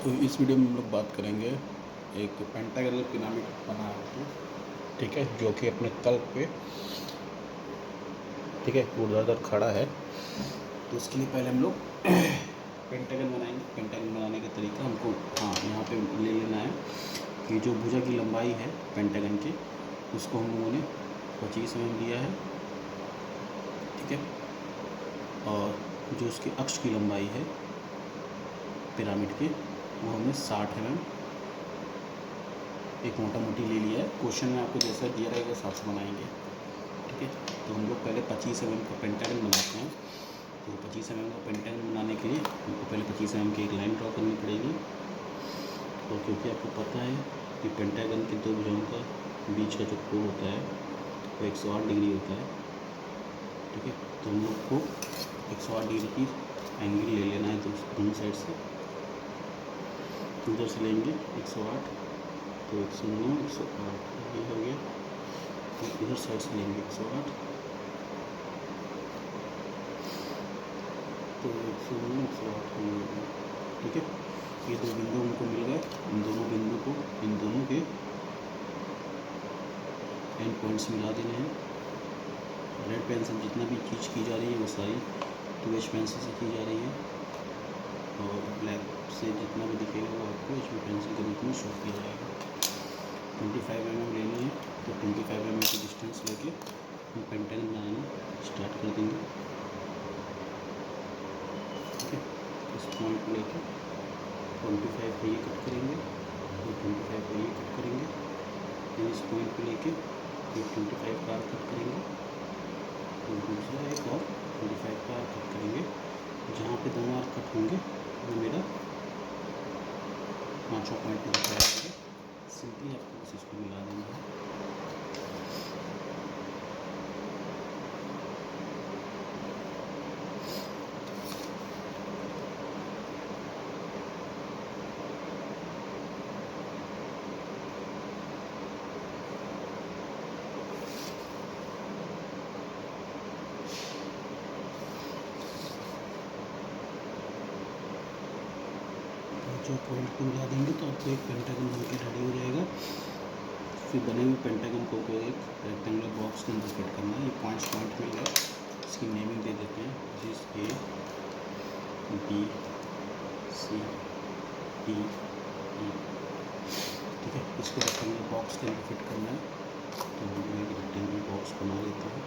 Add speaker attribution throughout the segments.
Speaker 1: तो इस वीडियो में हम लोग बात करेंगे एक पेंटागनल पिरामिड बना है, ठीक है, जो कि अपने तल पे, ठीक है, ऊर्ध्वाधर खड़ा है। तो उसके लिए पहले हम लोग पेंटागन बनाएंगे। पेंटागन बनाने का तरीका हमको यहाँ पे ले लेना है कि जो भुजा की लंबाई है पेंटागन की, उसको हम लोगों ने 25 mm लिया है, ठीक है। और जो उसकी अक्ष की लंबाई है पिरामिड की, वो हमने 60 mm एक मोटा मोटी ले लिया है। क्वेश्चन में आपको जैसा दिया रहेगा हिसाब से बनाएंगे, ठीक है। तो हम लोग पहले 25 mm का पेंटागन बनाते हैं। तो 25 mm का पेंटागन बनाने के लिए हमको पहले 25 mm की एक लाइन ड्रॉ करनी पड़ेगी। और क्योंकि आपको पता है कि पेंटागन के दो भुजाओं का बीच का जो कोण होता है वो 108 डिग्री होता है, ठीक है। तो हम लोग को 108 डिग्री की एंगल ले लेना है दोनों साइड से। उधर से लेंगे 108, तो 109, 108 ये हो गया। तो इधर साइड से लेंगे 108, तो 109, 108 ये हो गया, ठीक है। ये दो बिंदु हमको मिल गए। इन दोनों बिंदु को इन दोनों के एंड पॉइंट्स मिला देने हैं। रेड पेन से जितना भी खींच की जा रही है वो सारी 2H पेंसिल से की जा रही है, और ब्लैक से जितना भी दिखेगा वो आपको HB पेंसिल के रूप में शो किया जाएगा। 25 mm लेनी है, तो 25 mm की डिस्टेंस लेके हम पेंटागन बनाना स्टार्ट कर देंगे, ठीक है। इस पॉइंट को लेके 25 पे ये कट करेंगे, और 25 पे ये कट करेंगे। फिर इस पॉइंट को लेके फिर 25 का कट करेंगे, और दूसरा एक और 25 का कट करेंगे। जहाँ पे दोनों आर्क कट होंगे वो मेरा 5वां पॉइंट दिखाया जाएगा। सिंपली आपको बस इसको मिला देना है। जो पॉइंट को मिला देंगे तो आपको एक पेंटागन बन के रेडी हो जाएगा। फिर बने हुए पेंटागन को एक रेक्टेंगुलर बॉक्स के अंदर फिट करना है। ये पॉइंट मिल गया, इसकी नेमिंग दे देते हैं, जिस A, B, C, D, E, ठीक है। इसको रेक्टेंगुलर बॉक्स के अंदर फिट करना है। तो हम लोग एक रेक्टेंगुलर बॉक्स बना लेते हैं।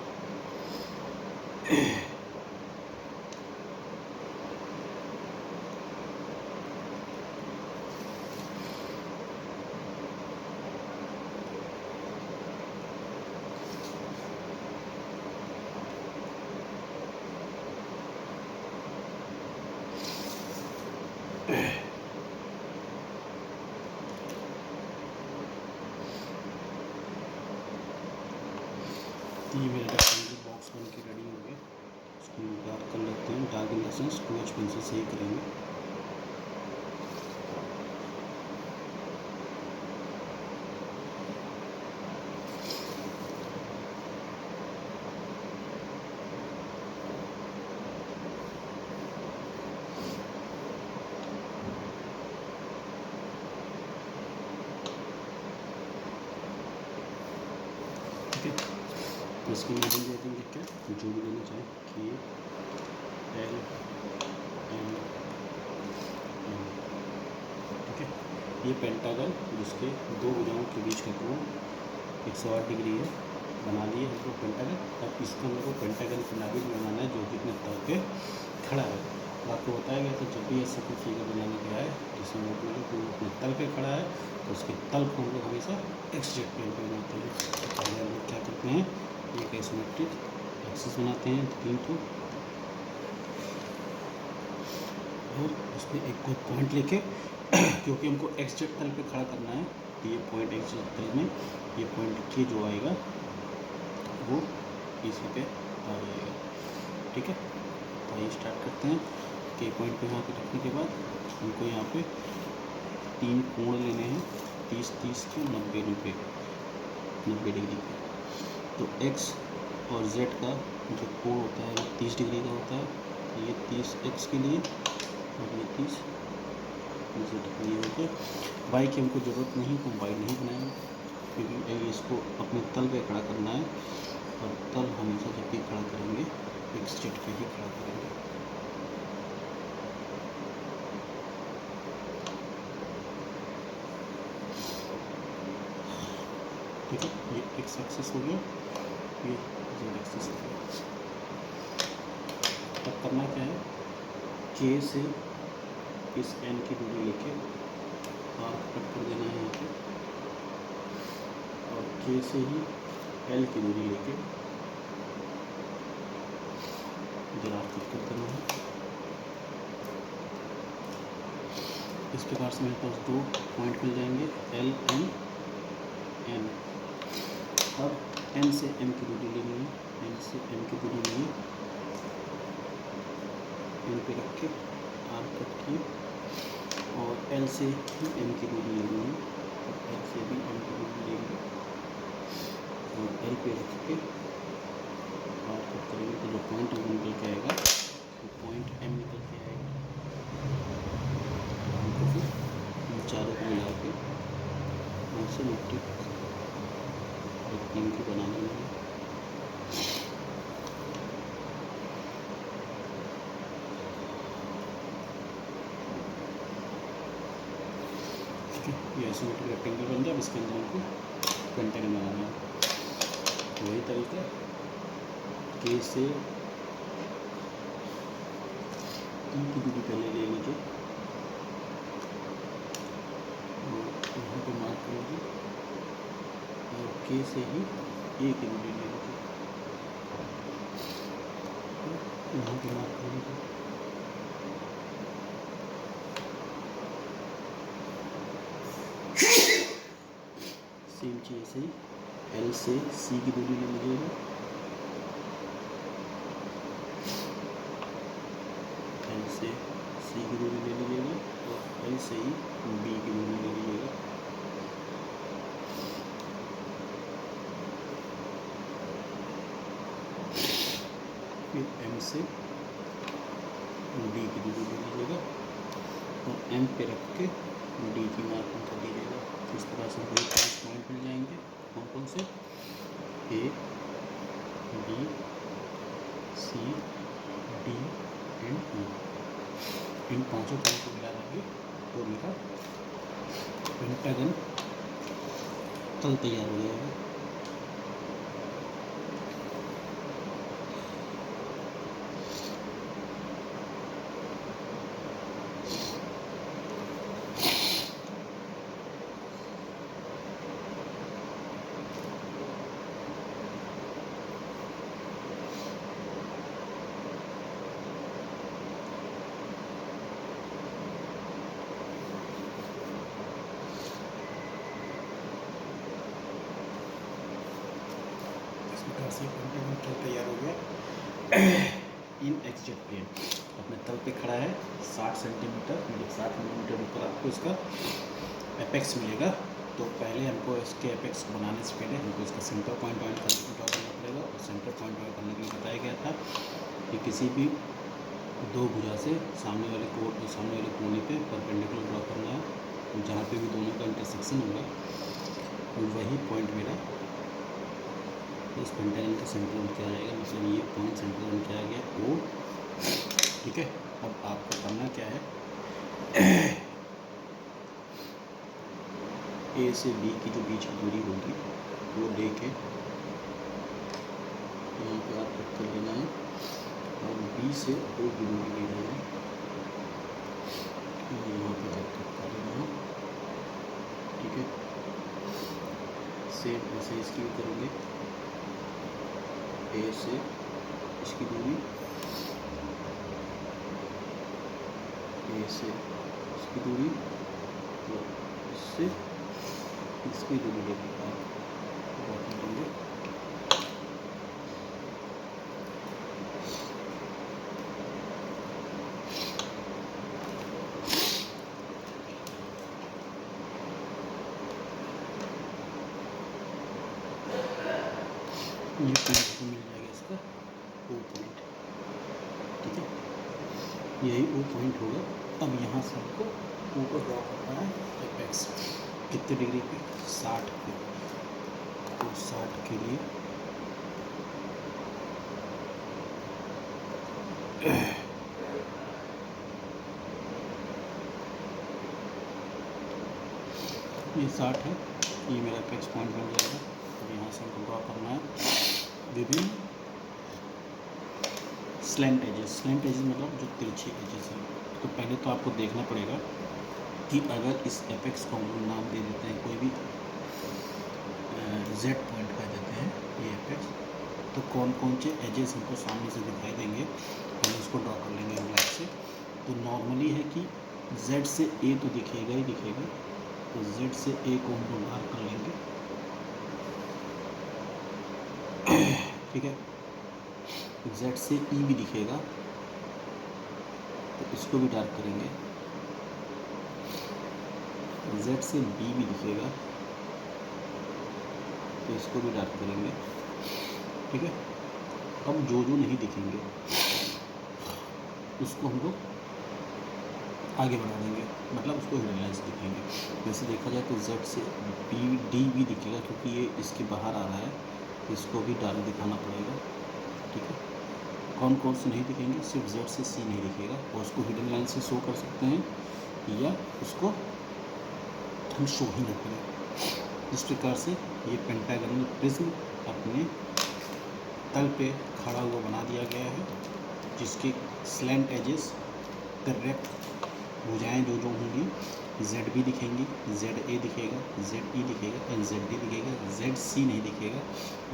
Speaker 1: ये मेरा रेक्टेंगुलर बॉक्स बन के रेडी हो गया। इसको डार्क कर लेते हैं। Dark in the sense 2H pencil से ही करेंगे। ठीक है, तो इसकी नेमिंग दे देंगे क्या, जो भी देना चाहें, कि L, M, N, ठीक है। ये पेंटागन जिसके दो भुजाओं के बीच का कोण 108 डिग्री है, बना लिए हमको पेंटागन। अब इसका मेरे को पेंटागन पिरामिड बनाना है जो कि अपने तल पे खड़ा है। तो आपको बताया गया था जब भी ऐसा कोई फिगर बनाने के आए जिसमें वो अपने तल पे खड़ा है, तो उसके तल को हम लोग हमेशा एक्सजेक्ट प्लेन पे बनाते हैं। तो पहले हम लोग क्या करते हैं, एक आइसोमेट्रिक एक्सिस बनाते हैं 3 को, और उस पर एक कोई पॉइंट लेके क्योंकि हमको एक्सजेक्ट तल पे खड़ा करना है, तो ये पॉइंट एक्सजेक्ट तल में ये पॉइंट के जो आएगा वो इसी पे आ जाएगा, ठीक है। तो आइए स्टार्ट करते हैं। के पॉइंट पे यहाँ पे रखने के बाद हमको यहाँ पे 3 कोण लेने हैं, 30, 30 के 90, 90 डिग्री के। तो X और Z का जो कोण होता है वो 30 डिग्री का होता है। तो ये 30 X के लिए और ये 30 ये हो गया। वाई की हमको ज़रूरत नहीं, तो वाई नहीं बनाएंगे, क्योंकि इसको अपने तल पे खड़ा करना है, और तल हमेशा जब भी खड़ा करेंगे एक्स जेड पे ही खड़ा करेंगे। ठीक है, ये एक्स एक्सिस हो गया, ये जेड एक्सिस हो गया। अब करना क्या है, के से इस एन की दूरी लेके आर्क कट कर देना है यहाँ पे, और के से ही एल की दूरी लेके इधर आर्क कट कर देना है। इस प्रकार से मेरे पास दो पॉइंट मिल जाएंगे, एल एन एन। अब एन से एम की दूरी लेनी है, एन से एम की दूरी लिए, एन पे रख के आर्क कट किए, और एल से ही एम की दूरी लेनी है, और एल से भी एम की दूरी लेंगे, और एल पे रख के आर्क कट करेंगे, तो जो पॉइंट निकल के आएगा वो पॉइंट एम निकल के आएगा। हमको फिर इन चारों को मिला के से मैट्रिक की बनानी है। ये आइसोमेट्रिक रेक्टेंगल बन गया। अब इसके अंदर हमको पेंटागन बनाना है। वही तरीका, के से ई की दूरी पहले ले लीजिए और यहाँ पे मार्क कर लीजिए, और के से ही ए की दूरी ले लीजिए, यहाँ पे मार्क कर लीजिए। सेम चीज़ से एल से सी की दूरी ले लीजिएगा, एल से सी की दूरी ले लीजिएगा, और एल से ही बी की दूरी ले लीजिएगा। फिर एम से डी की दूरी ले लीजिएगा, और एम पे रख के डी की मार्किंग कर दीजिएगा। इस तरह से कोई 5 पॉइंट मिल जाएंगे। कौन से, A B C D and E. इन पांचों पॉइंट को मिला देंगे तो मेरा पेंटागन तल तैयार हो जाएगा। पेंटागन तल तैयार हो गया। इन एक्स जेड प्लेन अपने तल पे खड़ा है, 60 सेंटीमीटर, मतलब 60 मिलीमीटर ऊपर आपको इसका एपेक्स मिलेगा। तो पहले हमको इसके एपेक्स को बनाने से पहले हमको इसका सेंटर पॉइंट ड्रा करना पड़ेगा। और सेंटर पॉइंट ड्रा करने के लिए बताया गया था कि किसी भी दो भुजा से सामने वाले कोने पे परपेंडिकुलर ड्रा करना है, जहाँ पे भी दोनों का इंटरसेक्शन होगा वही पॉइंट मेरा इस पेंटागन का सेंटर बन के आ जाएगा। मतलब ये पॉइंट सेंटर बन के आ गया ओ। ठीक है, अब आपको करना क्या है, ए से बी की जो बीच की दूरी होगी वो लेके यहाँ पे आप कट कर लेना है, और बी से ओ की दूरी ले लेना है, यहाँ पे कट कर लेना है। ठीक है, सेम ऐसे इसकी भी करेंगे, ए से इसकी दूरी, ए से इसकी दूरी, तो इससे इसकी दूरी लेके आप लेंगे। ये पॉइंट को मिल जाएगा इसका ओ पॉइंट। ठीक है, यही ओ पॉइंट होगा। अब यहाँ से आपको ऊपर ड्रॉ करना है एपेक्स कितने डिग्री पे, 60 पे। तो 60 के लिए ये 60 है, ये मेरा एपेक्स पॉइंट बन जाएगा। अब यहाँ से हमको ड्रॉ करना है विभिन्न स्लैंट एजेस। स्लैंट एजेस मतलब जो तिरछे एजेस हैं। तो पहले तो आपको देखना पड़ेगा कि अगर इस एपेक्स को हम नाम दे देते हैं, कोई भी जेड पॉइंट कह देते हैं ये एपेक्स, तो कौन कौन से एजेस हमको सामने से दिखाई देंगे, हम इसको ड्रॉ कर लेंगे ब्लैक से। तो नॉर्मली है कि जेड से ए तो दिखेगा ही दिखेगा, तो जेड से ए को हम लोग डार्क कर लेंगे, ठीक है। जेड से ई भी दिखेगा, तो इसको भी डार्क करेंगे। जेड से बी भी दिखेगा, तो इसको भी डार्क करेंगे, ठीक है। अब जो जो नहीं दिखेंगे उसको हम लोग आगे बढ़ा देंगे, मतलब उसको हिडन लाइन्स दिखेंगे। वैसे देखा जाए तो जेड से बी डी भी दिखेगा, क्योंकि ये इसके बाहर आ रहा है, तो इसको भी डार्क दिखाना पड़ेगा, ठीक है। कौन कौन से नहीं दिखेंगे, सिर्फ जेड से सी नहीं दिखेगा, और उसको हिडन लाइन से शो कर सकते हैं, या उसको हम शो ही न करें। इस प्रकार से ये पेंटागनल प्रिज्म अपने तल पे खड़ा हुआ बना दिया गया है, जिसके स्लैंट एजेस करेक्ट भुजाएँ जो जो होंगी, जेड बी दिखेंगी, जेड ए दिखेगा, जेड ई दिखेगा, एंड जेड डी दिखेगा, जेड सी नहीं दिखेगा,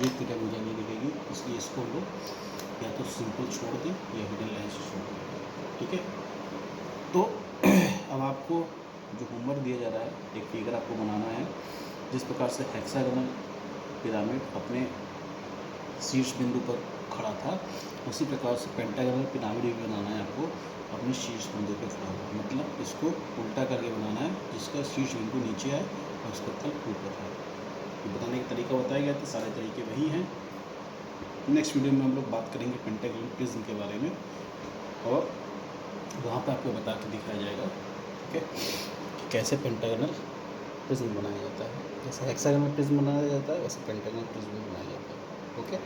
Speaker 1: ये तीनों भुजा नहीं दिखेगी। इसलिए इसको हम लोग या तो सिंपल छोड़ दें या हिडन लाइन से छोड़ दें, ठीक है। तो अब आपको जो होमवर्क दिया जा रहा है, एक फिगर आपको बनाना है। जिस प्रकार से हेक्सागोनल पिरामिड अपने शीर्ष बिंदु पर खड़ा था, उसी प्रकार से पेंटागोनल पिरामिड भी बनाना है आपको अपने शीर्ष बिंदु पर खड़ा हुआ। मतलब इसको उल्टा करके बनाना है, जिसका शीर्ष बिंदु नीचे आए और उसका तल ऊपर है। ये बताने का तरीका बताया गया था, सारे तरीके वही हैं। नेक्स्ट वीडियो में हम लोग बात करेंगे पेंटागोनल प्रिज्म के बारे में, और वहाँ पर आपको बता के दिखाया जाएगा, ठीक है, कि कैसे पेंटागोनल प्रिज्म बनाया जाता है। जैसे हेक्सागोनल प्रिज्म बनाया जाता है, वैसे पेंटागोनल प्रिज्म बनाया जाता है, ओके।